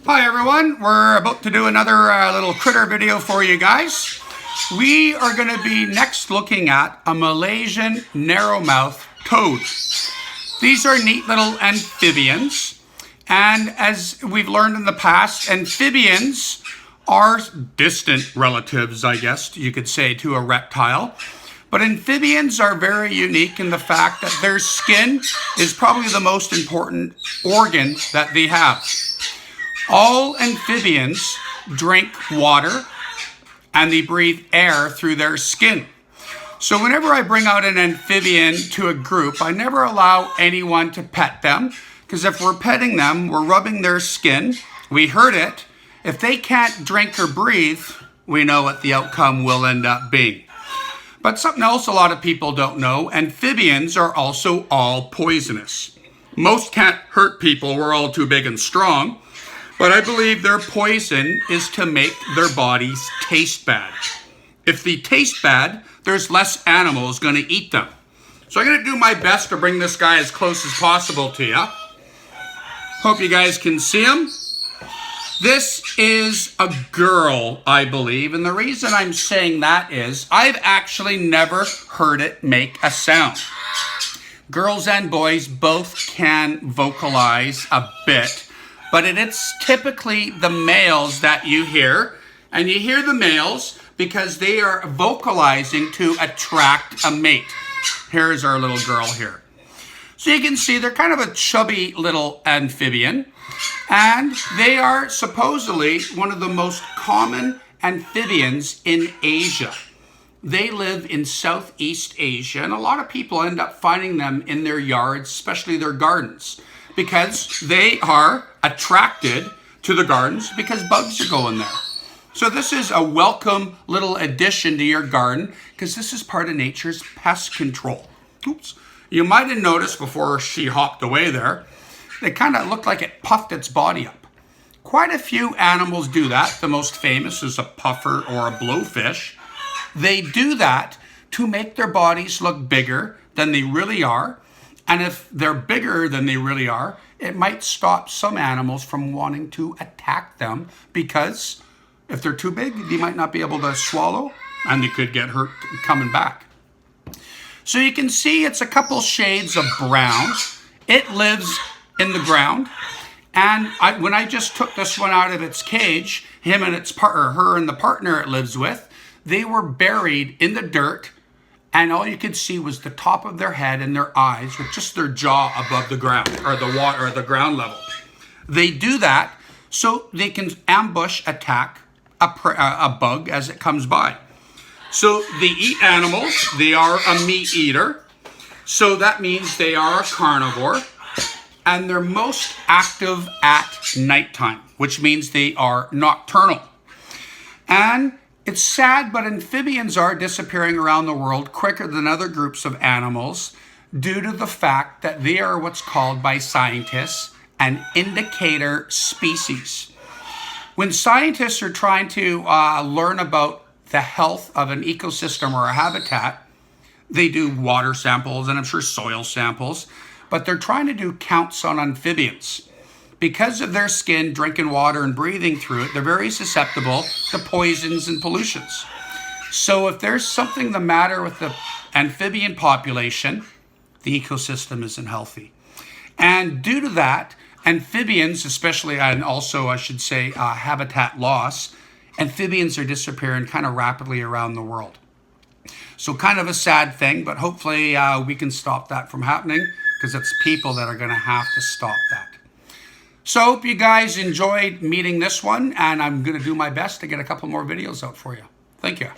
Hi everyone, we're about to do another little critter video for you guys. We are going to be next looking at a Malaysian narrowmouth toad. These are neat little amphibians, and as we've learned in the past, amphibians are distant relatives, I guess you could say, to a reptile. But amphibians are very unique in the fact that their skin is probably the most important organ that they have. All amphibians drink water and they breathe air through their skin. So whenever I bring out an amphibian to a group, I never allow anyone to pet them, because if we're petting them, we're rubbing their skin. We hurt it. If they can't drink or breathe, we know what the outcome will end up being. But something else a lot of people don't know, amphibians are also all poisonous. Most can't hurt people, we're all too big and strong. But I believe their poison is to make their bodies taste bad. If they taste bad, there's less animals going to eat them. So I'm going to do my best to bring this guy as close as possible to you. Hope you guys can see him. This is a girl, I believe, and the reason I'm saying that is I've actually never heard it make a sound. Girls and boys both can vocalize a bit, but it's typically the males that you hear, and you hear the males because they are vocalizing to attract a mate. Here's our little girl here. So you can see they're kind of a chubby little amphibian, and they are supposedly one of the most common amphibians in Asia. They live in Southeast Asia, and a lot of people end up finding them in their yards, especially their gardens, because they are attracted to the gardens because bugs are going there. So this is a welcome little addition to your garden, because this is part of nature's pest control. Oops. You might have noticed before she hopped away there, it kind of looked like it puffed its body up. Quite a few animals do that. The most famous is a puffer or a blowfish. They do that to make their bodies look bigger than they really are. And if they're bigger than they really are, it might stop some animals from wanting to attack them, because if they're too big, they might not be able to swallow and they could get hurt coming back. So you can see it's a couple shades of brown. It lives in the ground. And when I just took this one out of its cage, him and its partner, her and the partner it lives with, they were buried in the dirt, and all you could see was the top of their head and their eyes with just their jaw above the ground, or the water, or the ground level. They do that so they can ambush attack a bug as it comes by. So they eat animals. They are a meat eater. So that means they are a carnivore. And they're most active at nighttime, which means they are nocturnal. And it's sad, but amphibians are disappearing around the world quicker than other groups of animals due to the fact that they are what's called by scientists an indicator species. When scientists are trying to learn about the health of an ecosystem or a habitat, they do water samples and I'm sure soil samples, but they're trying to do counts on amphibians. Because of their skin, drinking water and breathing through it, they're very susceptible to poisons and pollutions. So if there's something the matter with the amphibian population, the ecosystem isn't healthy. And due to that, amphibians, especially, and also I should say habitat loss, amphibians are disappearing kind of rapidly around the world. So kind of a sad thing, but hopefully we can stop that from happening, because it's people that are going to have to stop that. So I hope you guys enjoyed meeting this one, and I'm going to do my best to get a couple more videos out for you. Thank you.